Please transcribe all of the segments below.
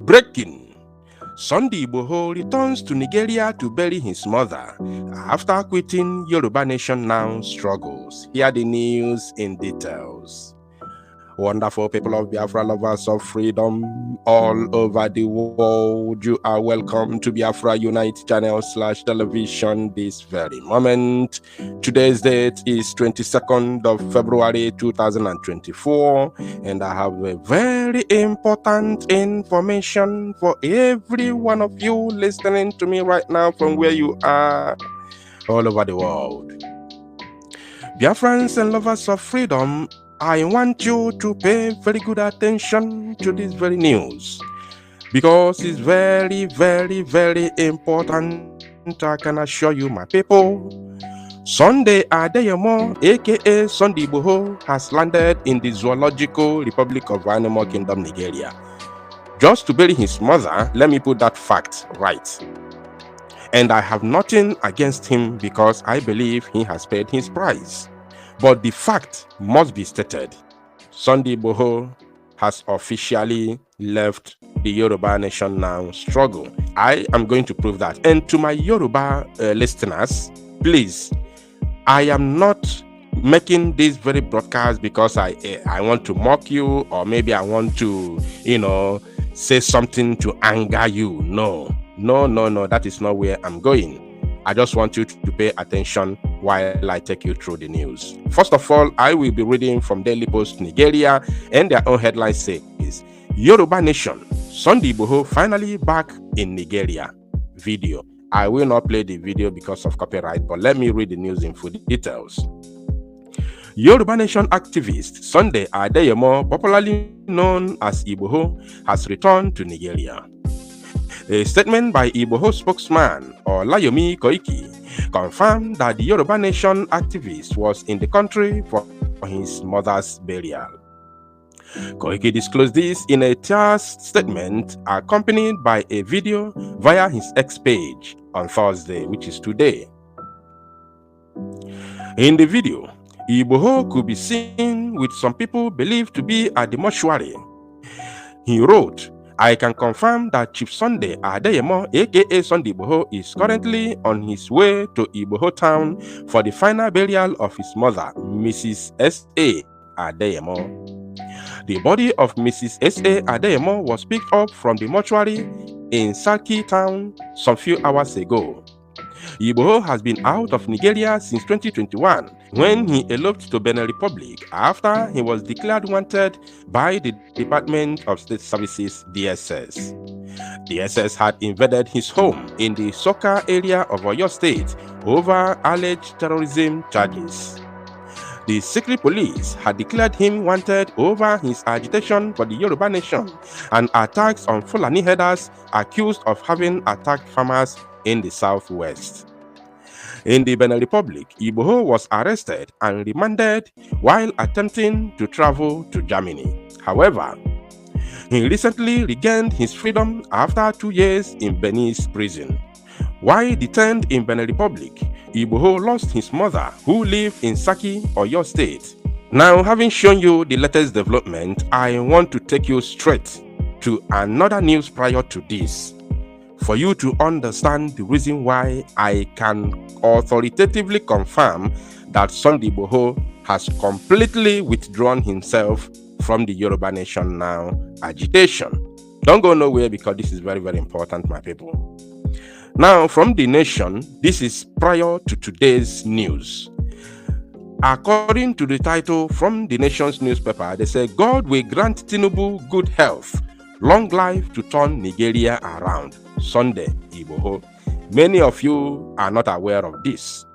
Breaking. Sunday Igboho returns to Nigeria to bury his mother after quitting Yoruba Nation now struggles. Hear the news in details. Wonderful people of Biafra, lovers of freedom all over the world, you are welcome to Biafra Unite channel / television this very moment. Today's date is 22nd of February 2024, and I have a very important information for every one of you listening to me right now from where you are all over the world. Biafrans and lovers of freedom, I want you to pay very good attention to this very news because it's very, very, very important. I can assure you, my people. Sunday Adeyemo, aka Sunday Igboho, has landed in the Zoological Republic of Animal Kingdom, Nigeria. Just to bury his mother, let me put that fact right. And I have nothing against him because I believe he has paid his price. But the fact must be stated. Sunday Igboho has officially left the Yoruba Nation now struggle. I am going to prove that. And to my Yoruba listeners, please, I am not making this very broadcast because I want to mock you, or maybe I want to, say something to anger you. No, that is not where I'm going. I just want you to pay attention while I take you through the news. First of all, I will be reading from Daily Post Nigeria, and their own headline says, Yoruba Nation, Sunday Igboho finally back in Nigeria. Video. I will not play the video because of copyright, but let me read the news in full details. Yoruba Nation activist Sunday Adeyemo, popularly known as Igboho, has returned to Nigeria. A statement by Igboho spokesman Olayomi Koiki confirmed that the Yoruba Nation activist was in the country for his mother's burial. Koiki disclosed this in a text statement accompanied by a video via his X page on Thursday, which is today. In the video, Igboho could be seen with some people believed to be at the mortuary. He wrote, I can confirm that Chief Sunday Adeyemo, aka Sunday Igboho, is currently on his way to Igboho town for the final burial of his mother, Mrs. S.A. Adeyemo. The body of Mrs. S.A. Adeyemo was picked up from the mortuary in Saki town some few hours ago. Igboho has been out of Nigeria since 2021 when he eloped to Benin Republic after he was declared wanted by the Department of State Services DSS. DSS had invaded his home in the Soka area of Oyo State over alleged terrorism charges. The secret police had declared him wanted over his agitation for the Yoruba Nation and attacks on Fulani herders accused of having attacked farmers in the southwest. In the Benin Republic, Igboho was arrested and remanded while attempting to travel to Germany. However, he recently regained his freedom after 2 years in Benin's prison. While detained in Benin Republic, Igboho lost his mother, who lived in Saki, Oyo State. Now, having shown you the latest development, I want to take you straight to another news prior to this, for you to understand the reason why I can authoritatively confirm that Sunday Igboho has completely withdrawn himself from the Yoruba Nation now agitation. Don't go nowhere because this is very, very important, my people. Now, from the Nation, this is prior to today's news. According to the title from the Nation's newspaper, they say, God will grant Tinubu good health, long life to turn Nigeria around. Sunday Igboho. Many of you are not aware of this.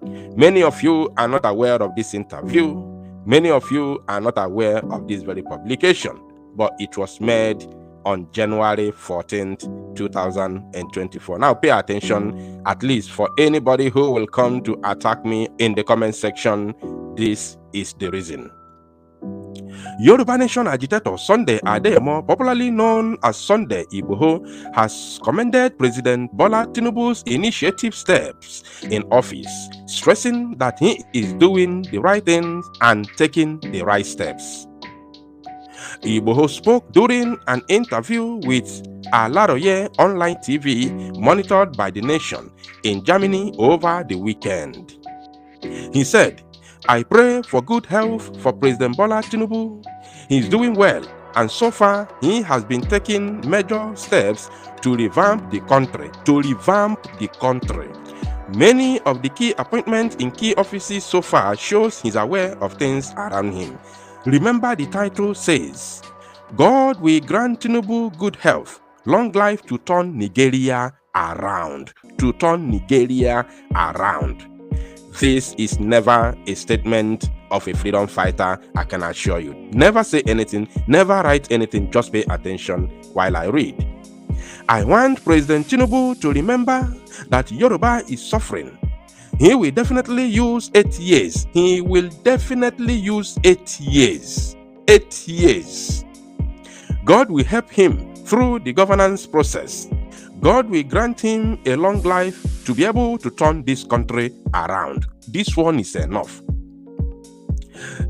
Many of you are not aware of this interview. Many of you are not aware of this very publication, but it was made on January 14th, 2024. Now pay attention, at least for anybody who will come to attack me in the comment section. This is the reason. Yoruba Nation agitator Sunday Adeyemo, popularly known as Sunday Igboho, has commended President Bola Tinubu's initiative steps in office, stressing that he is doing the right things and taking the right steps. Igboho spoke during an interview with Alaroye online TV monitored by the nation in Germany over the weekend. He said, "I pray for good health for President Bola Tinubu. He's doing well, and so far he has been taking major steps to revamp the country. Many of the key appointments in key offices so far shows he's aware of things around him. Remember, the title says, God will grant Tinubu good health, long life to turn Nigeria around. To turn Nigeria around." This is never a statement of a freedom fighter, I can assure you. Never say anything, never write anything, just pay attention while I read. "I want President Tinubu to remember that Yoruba is suffering. He will definitely use 8 years. He will definitely use 8 years. 8 years. God will help him through the governance process. God will grant him a long life to be able to turn this country around." This one is enough.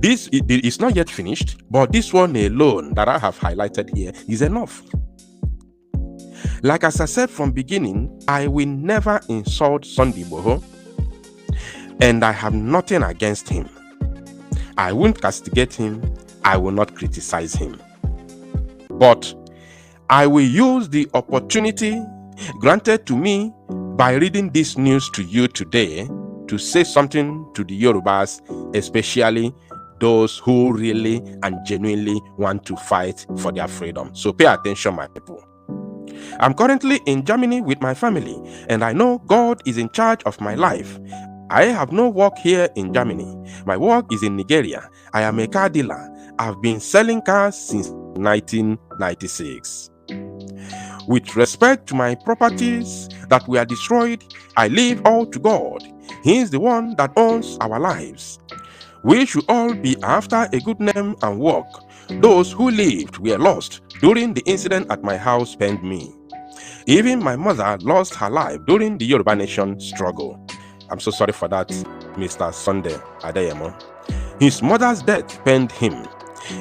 This is not yet finished, but this one alone that I have highlighted here is enough. Like as I said from beginning, I will never insult Sunday Igboho, and I have nothing against him. I won't castigate him. I will not criticize him. But I will use the opportunity granted to me by reading this news to you today to say something to the Yorubas, especially those who really and genuinely want to fight for their freedom. So pay attention, my people. I'm currently in Germany with my family, and I know God is in charge of my life. I have no work here in Germany. My work is in Nigeria. I am a car dealer. I've been selling cars since 1996. With respect to my properties that were destroyed, I leave all to God. He is the one that owns our lives. We should all be after a good name and work. Those who lived were lost during the incident at my house pained me. Even my mother lost her life during the Yoruba Nation struggle. I'm so sorry for that, Mr. Sunday Adeyemo. His mother's death pained him.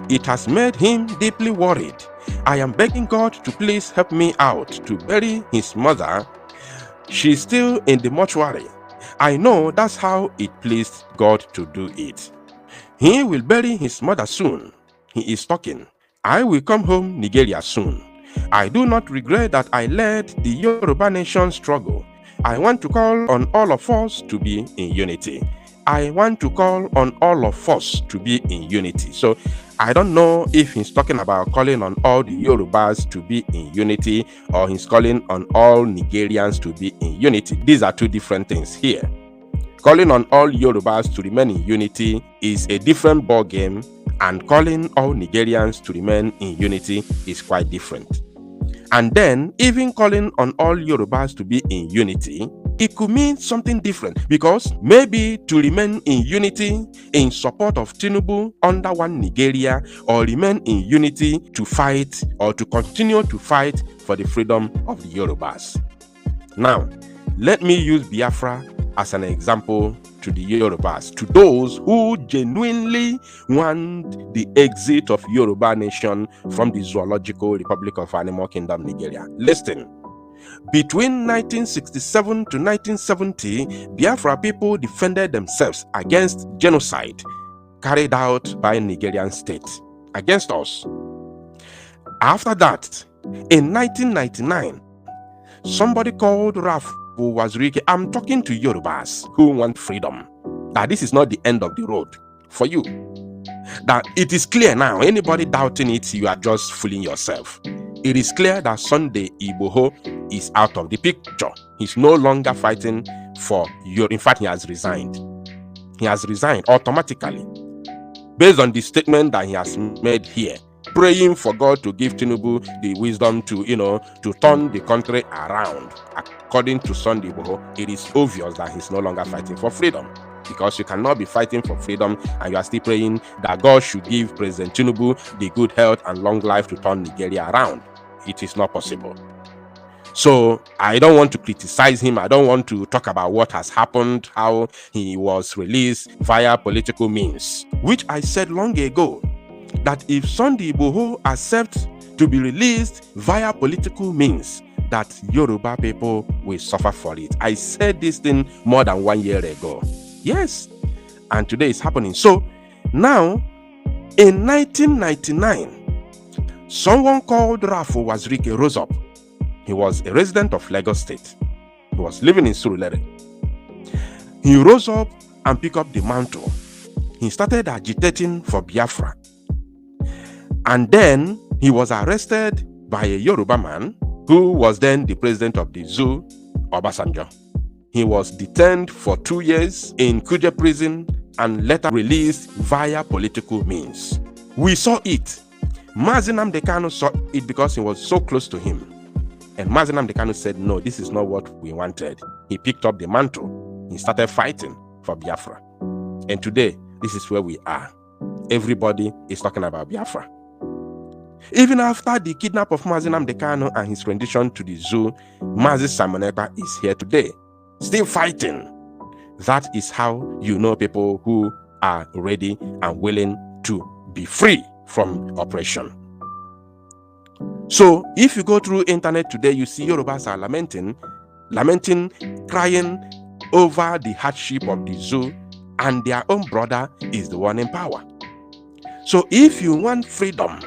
It has made him deeply worried. I am begging God to please help me out to bury his mother. She's still in the mortuary. I know that's how it pleased God to do it. He will bury his mother soon. He is talking. I will come home Nigeria soon. I do not regret that I led the Yoruba Nation struggle. I want to call on all of us to be in unity. I want to call on all of us to be in unity. So I don't know if he's talking about calling on all the Yorubas to be in unity, or he's calling on all Nigerians to be in unity. These are two different things here. Calling on all Yorubas to remain in unity is a different ball game, and calling all Nigerians to remain in unity is quite different. And then, even calling on all Yorubas to be in unity, it could mean something different, because maybe to remain in unity in support of Tinubu under one Nigeria, or remain in unity to fight or to continue to fight for the freedom of the Yorubas. Now, let me use Biafra as an example to the Yorubas, to those who genuinely want the exit of Yoruba Nation from the Zoological Republic of Animal Kingdom, Nigeria. Listen. Between 1967 to 1970, Biafra people defended themselves against genocide carried out by Nigerian state against us. After that, in 1999, somebody called Raf Wazirike, I'm talking to Yorubas who want freedom, that this is not the end of the road for you. That it is clear now, anybody doubting it, you are just fooling yourself. It is clear that Sunday Igboho is out of the picture. He's no longer fighting for Yoruba. In fact, he has resigned. He has resigned automatically, based on the statement that he has made here, praying for God to give Tinubu the wisdom to, to turn the country around. According to Sunday Igboho, it is obvious that he's no longer fighting for freedom, because you cannot be fighting for freedom and you are still praying that God should give President Tinubu the good health and long life to turn Nigeria around. It is not possible. So I don't want to criticize him. I don't want to talk about what has happened, how he was released via political means, which I said long ago. that if Sunday Igboho accepts to be released via political means, that Yoruba people will suffer for it. I said this thing more than 1 year ago. Yes, and today it's happening. So now, in 1999, someone called Rafo Wazirike rose up. He was a resident of Lagos State. He was living in Surulere. He rose up and picked up the mantle. He started agitating for Biafra. And then he was arrested by a Yoruba man who was then the president of the zoo, Obasanjo. He was detained for 2 years in Kuje prison and later released via political means. We saw it. Mazi Nnamdi Kanu saw it because he was so close to him. And Mazi Nnamdi Kanu said, no, this is not what we wanted. He picked up the mantle. He started fighting for Biafra. And today, this is where we are. Everybody is talking about Biafra. Even after the kidnap of Mazi Nnamdi Kanu and his rendition to the zoo, Mazi Simon Ekpa is here today, still fighting. That is how you know people who are ready and willing to be free from oppression. So if you go through internet today, you see Yorubas are lamenting, crying over the hardship of the zoo, and their own brother is the one in power. So if you want freedom,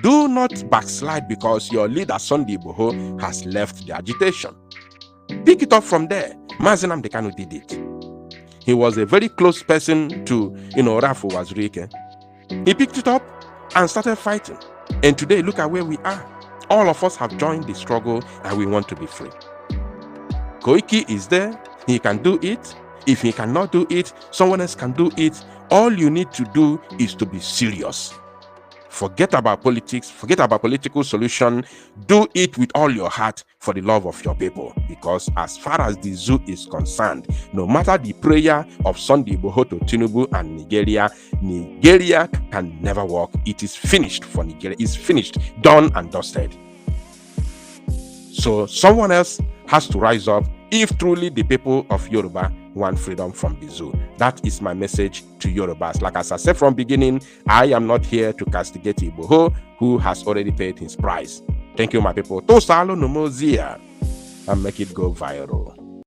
do not backslide because your leader Sunday Igboho has left the agitation. Pick it up from there. Mazi Nnamdi Kanu did it. He was a very close person to Rafo Wazirike. He picked it up and started fighting. And today, look at where we are. All of us have joined the struggle and we want to be free. Koiki is there. He can do it. If he cannot do it, someone else can do it. All you need to do is to be serious. Forget about politics, forget about political solution. Do it with all your heart for the love of your people. Because as far as the zoo is concerned, no matter the prayer of Sunday Igboho to Tinubu and Nigeria can never work. It is finished for Nigeria. It's finished, done and dusted. So someone else has to rise up if truly the people of Yoruba want freedom from the zoo. That is my message to Yorubas. Like as I said from beginning, I am not here to castigate Igboho, who has already paid his price. Thank you, my people. Tosalo Nomozia, and make it go viral.